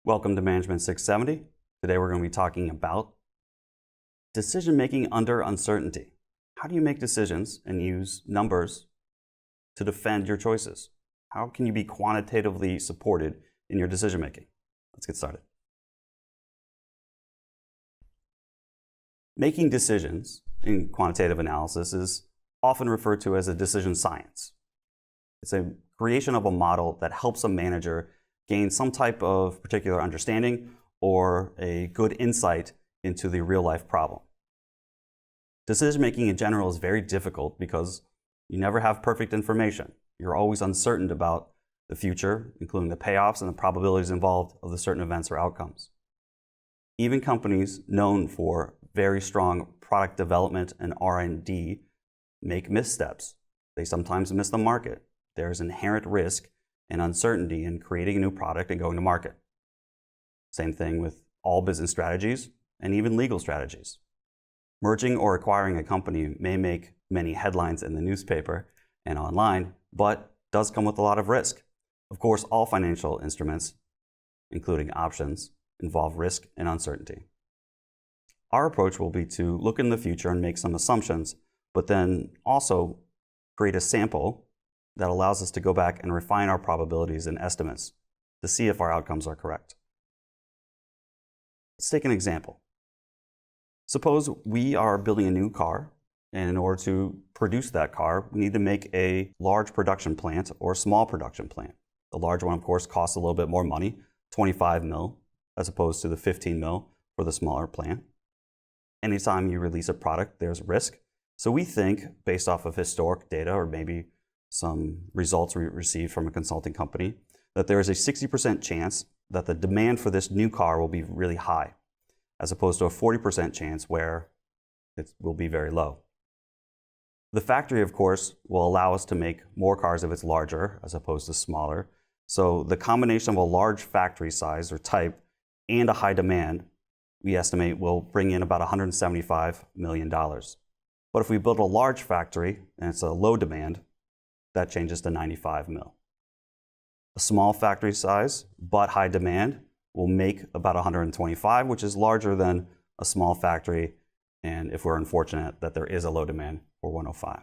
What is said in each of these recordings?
Welcome to Management 670. Today we're going to be talking about decision-making under uncertainty. How do you make decisions and use numbers to defend your choices? How can you be quantitatively supported in your decision-making? Let's get started. Making decisions in quantitative analysis is often referred to as a decision science. It's a creation of a model that helps a manager gain some type of particular understanding or a good insight into the real-life problem. Decision-making in general is very difficult because you never have perfect information. You're always uncertain about the future, including the payoffs and the probabilities involved of the certain events or outcomes. Even companies known for very strong product development and R&D make missteps. They sometimes miss the market. There's inherent risk and uncertainty in creating a new product and going to market. Same thing with all business strategies and even legal strategies. Merging or acquiring a company may make many headlines in the newspaper and online, but does come with a lot of risk. Of course, all financial instruments, including options, involve risk and uncertainty. Our approach will be to look in the future and make some assumptions, but then also create a sample that allows us to go back and refine our probabilities and estimates to see if our outcomes are correct. Let's take an example. Suppose we are building a new car, and in order to produce that car, we need to make a large production plant or a small production plant. The large one, of course, costs a little bit more money, 25 mil, as opposed to the 15 mil for the smaller plant. Anytime you release a product, there's risk. So we think, based off of historic data or maybe some results we received from a consulting company, that there is a 60% chance that the demand for this new car will be really high, as opposed to a 40% chance where it will be very low. The factory, of course, will allow us to make more cars if it's larger as opposed to smaller. So the combination of a large factory size or type and a high demand, we estimate, will bring in about $175 million. But if we build a large factory and it's a low demand, that changes to 95 mil. A small factory size, but high demand, will make about 125, which is larger than a small factory, and if we're unfortunate that there is a low demand, for 105.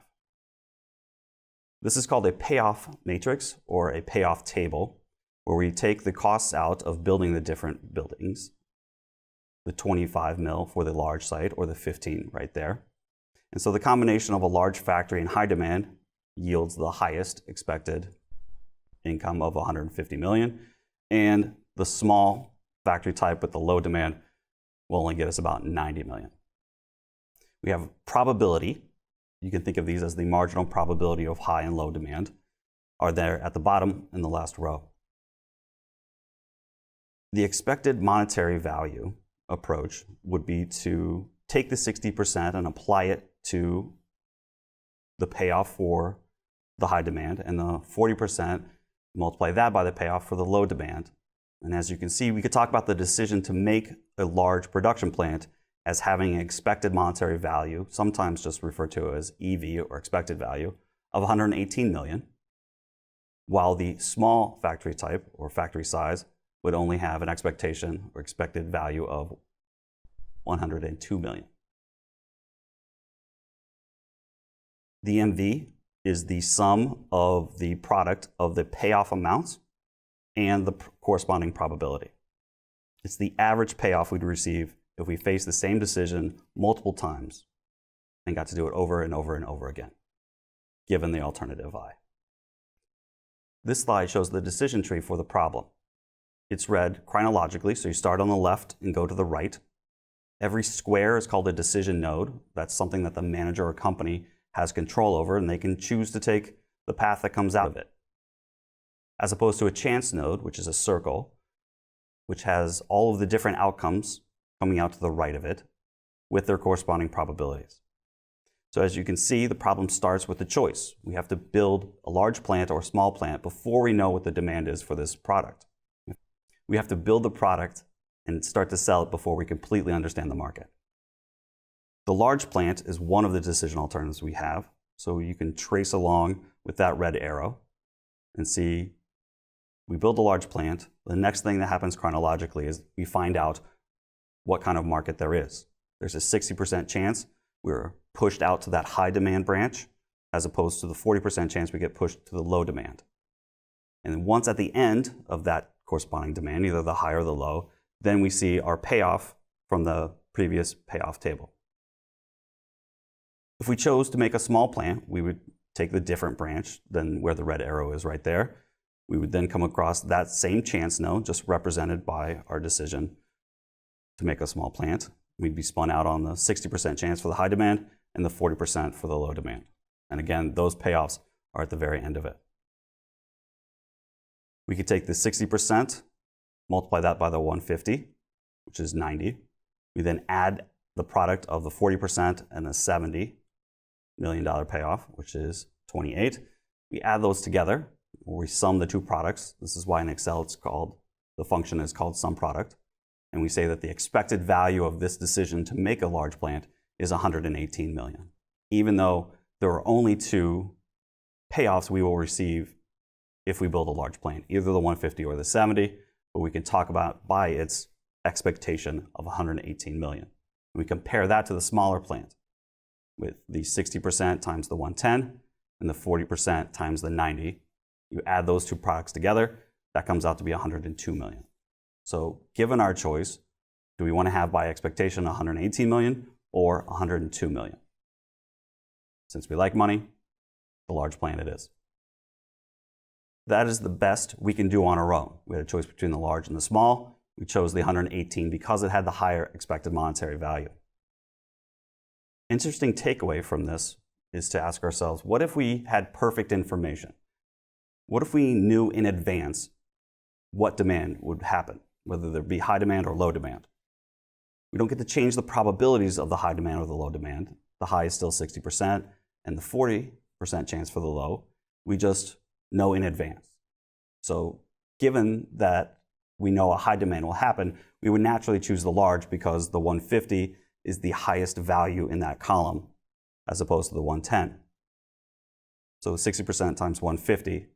This is called a payoff matrix or a payoff table, where we take the costs out of building the different buildings, the 25 mil for the large site or the 15 right there. And so the combination of a large factory and high demand yields the highest expected income of 150 million, and the small factory type with the low demand will only get us about 90 million. We have probability. You can think of these as the marginal probability of high and low demand, are there at the bottom in the last row. The expected monetary value approach would be to take the 60% and apply it to the payoff for the high demand, and the 40% multiply that by the payoff for the low demand. And as you can see, we could talk about the decision to make a large production plant as having an expected monetary value, sometimes just referred to as EV or expected value, of 118 million, while the small factory type or factory size would only have an expectation or expected value of 102 million. The MV is the sum of the product of the payoff amounts and the corresponding probability. It's the average payoff we'd receive if we faced the same decision multiple times and got to do it over and over and over again, given the alternative I. This slide shows the decision tree for the problem. It's read chronologically, so you start on the left and go to the right. Every square is called a decision node. That's something that the manager or company has control over, and they can choose to take the path that comes out of it. As opposed to a chance node, which is a circle, which has all of the different outcomes coming out to the right of it with their corresponding probabilities. So as you can see, the problem starts with the choice. We have to build a large plant or a small plant before we know what the demand is for this product. We have to build the product and start to sell it before we completely understand the market. The large plant is one of the decision alternatives we have. So you can trace along with that red arrow and see we build a large plant. The next thing that happens chronologically is we find out what kind of market there is. There's a 60% chance we're pushed out to that high demand branch, as opposed to the 40% chance we get pushed to the low demand. And once at the end of that corresponding demand, either the high or the low, then we see our payoff from the previous payoff table. If we chose to make a small plant, we would take the different branch than where the red arrow is right there. We would then come across that same chance node, just represented by our decision to make a small plant. We'd be spun out on the 60% chance for the high demand and the 40% for the low demand. And again, those payoffs are at the very end of it. We could take the 60%, multiply that by the 150, which is 90. We then add the product of the 40% and the $70 million payoff, which is 28. We add those together, or we sum the two products. This is why in Excel the function is called sum product. And we say that the expected value of this decision to make a large plant is 118 million. Even though there are only two payoffs we will receive if we build a large plant, either the 150 or the 70, but we can talk about by its expectation of 118 million. We compare that to the smaller plant with the 60% times the 110 and the 40% times the 90. You add those two products together, that comes out to be 102 million. So given our choice, do we want to have by expectation 118 million or 102 million? Since we like money, the large plant it is. That is the best we can do on our own. We had a choice between the large and the small. We chose the 118 because it had the higher expected monetary value. Interesting takeaway from this is to ask ourselves, what if we had perfect information? What if we knew in advance what demand would happen, whether there be high demand or low demand? We don't get to change the probabilities of the high demand or the low demand. The high is still 60% and the 40% chance for the low. We just know in advance. So given that we know a high demand will happen, we would naturally choose the large because the 150 is the highest value in that column as opposed to the 110. So 60% times 150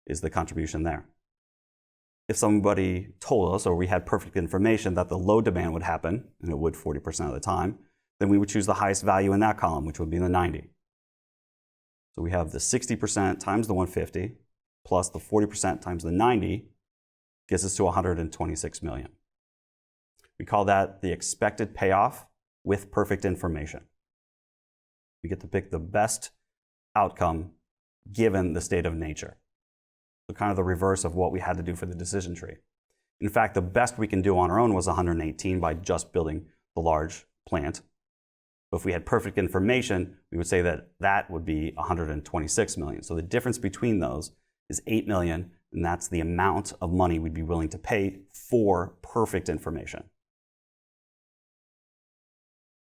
is the contribution there. If somebody told us, or we had perfect information that the low demand would happen, and it would 40% of the time, then we would choose the highest value in that column, which would be the 90. So we have the 60% times the 150 plus the 40% times the 90 gets us to 126 million. We call that the expected payoff with perfect information. We get to pick the best outcome given the state of nature. So kind of the reverse of what we had to do for the decision tree. In fact, the best we can do on our own was 118 by just building the large plant. But if we had perfect information, we would say that that would be 126 million. So the difference between those is 8 million, and that's the amount of money we'd be willing to pay for perfect information.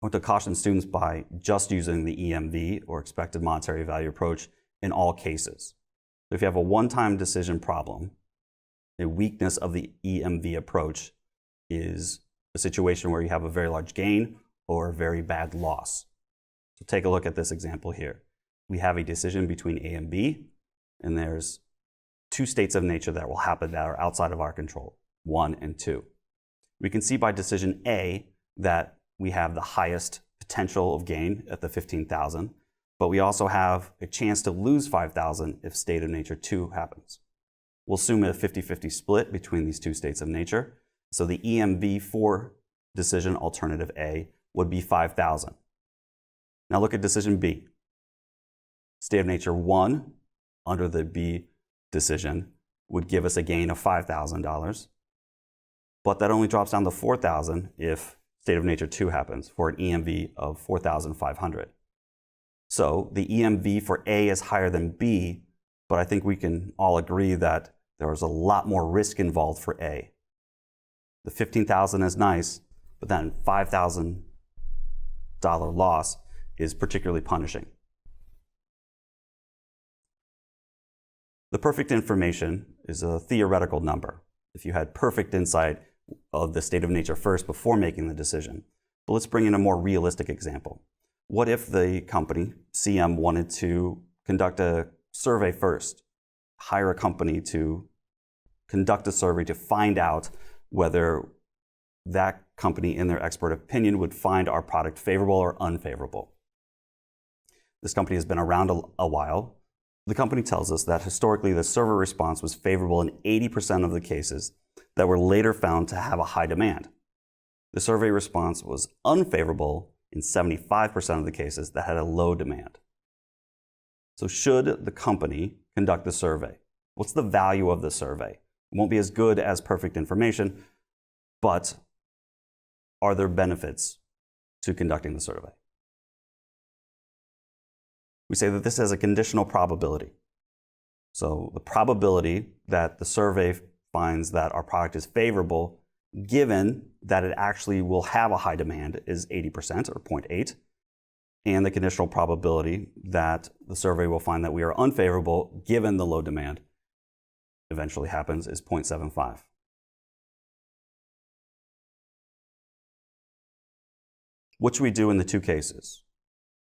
I want to caution students by just using the EMV, or expected monetary value approach, in all cases. So if you have a one-time decision problem, a weakness of the EMV approach is a situation where you have a very large gain or a very bad loss. So take a look at this example here. We have a decision between A and B, and there's two states of nature that will happen that are outside of our control, 1 and 2. We can see by decision A that we have the highest potential of gain at the 15,000, but we also have a chance to lose 5,000 if state of nature 2 happens. We'll assume a 50-50 split between these two states of nature. So the EMV for decision alternative A would be 5,000. Now look at decision B. State of nature 1 under the B decision would give us a gain of $5,000, but that only drops down to 4,000 if state of nature 2 happens, for an EMV of 4,500. So the EMV for A is higher than B, but I think we can all agree that there was a lot more risk involved for A. The 15,000 is nice, but then $5,000 loss is particularly punishing. The perfect information is a theoretical number. If you had perfect insight of the state of nature first before making the decision. But let's bring in a more realistic example. What if the company, CM, wanted to conduct a survey first, hire a company to conduct a survey to find out whether that company, in their expert opinion, would find our product favorable or unfavorable. This company has been around a while. The company tells us that historically the survey response was favorable in 80% of the cases that were later found to have a high demand. The survey response was unfavorable in 75% of the cases that had a low demand. So should the company conduct the survey? What's the value of the survey? It won't be as good as perfect information, but are there benefits to conducting the survey? We say that this has a conditional probability. So the probability that the survey finds that our product is favorable, given that it actually will have a high demand, is 80% or 0.8. And the conditional probability that the survey will find that we are unfavorable, given the low demand, eventually happens, is 0.75. What should we do in the two cases?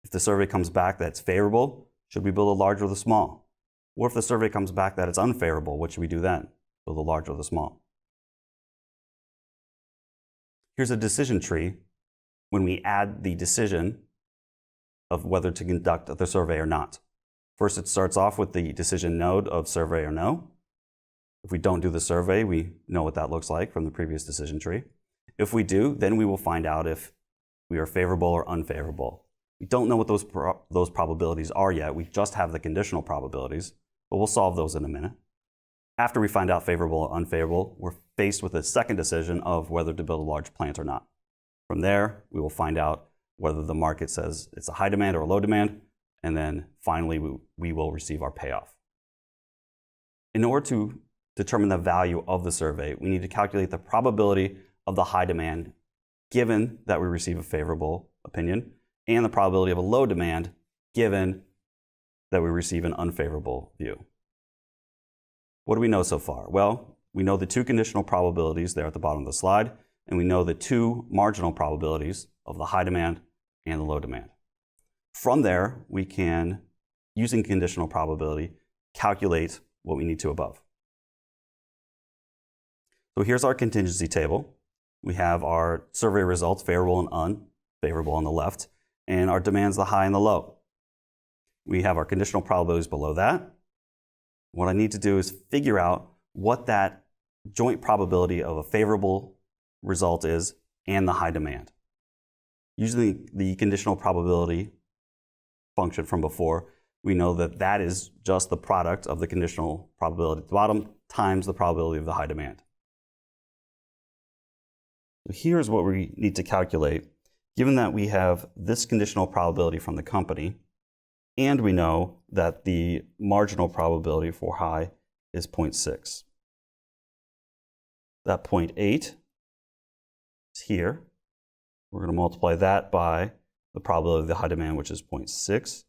If the survey comes back that it's favorable, should we build a large or the small? What if the survey comes back that it's unfavorable? What should we do then? Build a large or the small? Here's a decision tree when we add the decision of whether to conduct the survey or not. First, it starts off with the decision node of survey or no. If we don't do the survey, we know what that looks like from the previous decision tree. If we do, then we will find out if we are favorable or unfavorable. We don't know what those probabilities are yet. We just have the conditional probabilities, but we'll solve those in a minute. After we find out favorable or unfavorable, we're faced with a second decision of whether to build a large plant or not. From there, we will find out whether the market says it's a high demand or a low demand, and then finally we will receive our payoff. In order to determine the value of the survey, we need to calculate the probability of the high demand given that we receive a favorable opinion, and the probability of a low demand given that we receive an unfavorable view. What do we know so far? Well, we know the two conditional probabilities there at the bottom of the slide, and we know the two marginal probabilities of the high demand and the low demand. From there, we can, using conditional probability, calculate what we need to above. So here's our contingency table. We have our survey results, favorable and unfavorable on the left, and our demands, the high and the low. We have our conditional probabilities below that. What I need to do is figure out what that joint probability of a favorable result is and the high demand. Using the conditional probability function from before, we know that that is just the product of the conditional probability at the bottom times the probability of the high demand. So here's what we need to calculate. Given that we have this conditional probability from the company, and we know that the marginal probability for high is 0.6. That 0.8 is here. We're going to multiply that by the probability of the high demand, which is 0.6.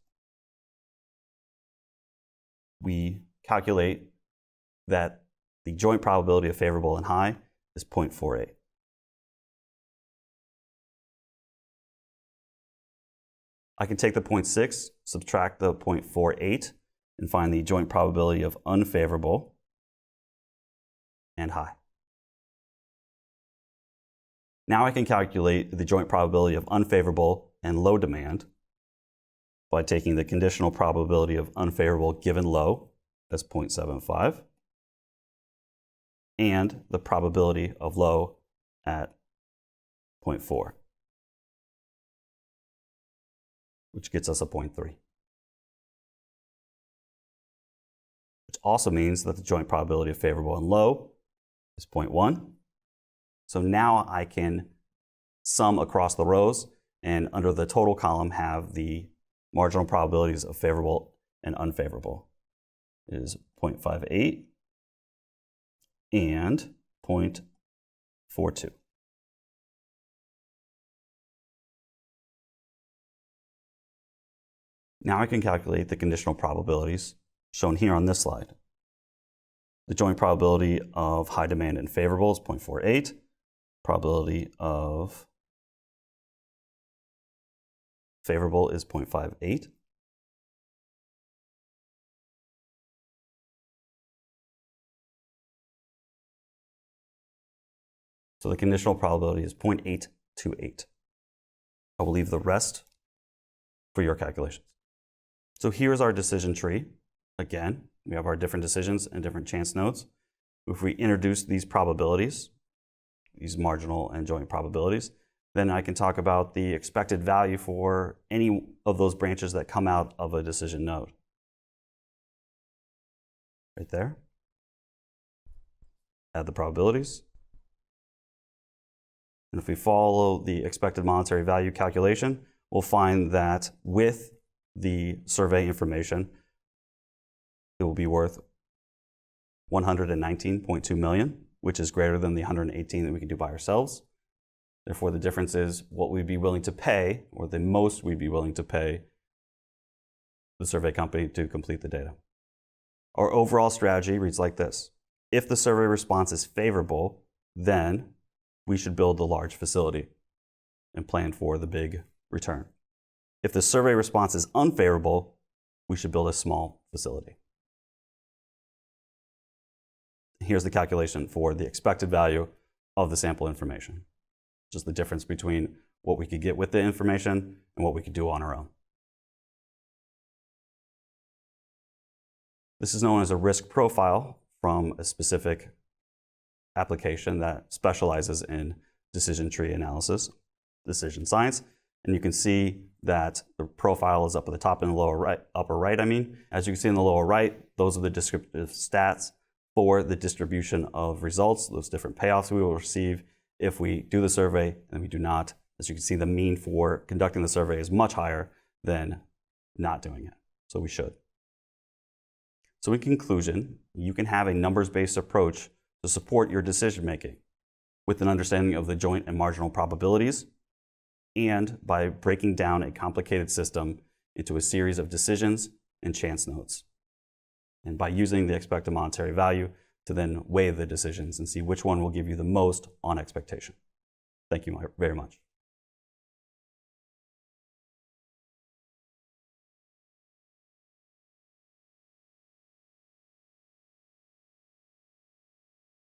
We calculate that the joint probability of favorable and high is 0.48. I can take the 0.6, subtract the 0.48, and find the joint probability of unfavorable and high. Now I can calculate the joint probability of unfavorable and low demand by taking the conditional probability of unfavorable given low, as 0.75, and the probability of low at 0.4. which gets us a 0.3. Which also means that the joint probability of favorable and low is 0.1. So now I can sum across the rows and under the total column have the marginal probabilities of favorable and unfavorable. It is 0.58 and 0.42. Now I can calculate the conditional probabilities shown here on this slide. The joint probability of high demand and favorable is 0.48. Probability of favorable is 0.58. So the conditional probability is 0.828. I will leave the rest for your calculations. So here's our decision tree. Again, we have our different decisions and different chance nodes. If we introduce these probabilities, these marginal and joint probabilities, then I can talk about the expected value for any of those branches that come out of a decision node. Right there. Add the probabilities. And if we follow the expected monetary value calculation, we'll find that with the survey information, it will be worth $119.2 million, which is greater than the 118 that we can do by ourselves. Therefore, the difference is what we'd be willing to pay, or the most we'd be willing to pay the survey company to complete the data. Our overall strategy reads like this. If the survey response is favorable, then we should build the large facility and plan for the big return. If the survey response is unfavorable, we should build a small facility. Here's the calculation for the expected value of the sample information. Just the difference between what we could get with the information and what we could do on our own. This is known as a risk profile from a specific application that specializes in decision tree analysis, decision science. And you can see that the profile is up at the top and the lower right, upper right, I mean. As you can see in the lower right, those are the descriptive stats for the distribution of results, those different payoffs we will receive if we do the survey and we do not. As you can see, the mean for conducting the survey is much higher than not doing it. So we should. So in conclusion, you can have a numbers-based approach to support your decision making with an understanding of the joint and marginal probabilities, and by breaking down a complicated system into a series of decisions and chance nodes. And by using the expected monetary value to then weigh the decisions and see which one will give you the most on expectation. Thank you very much.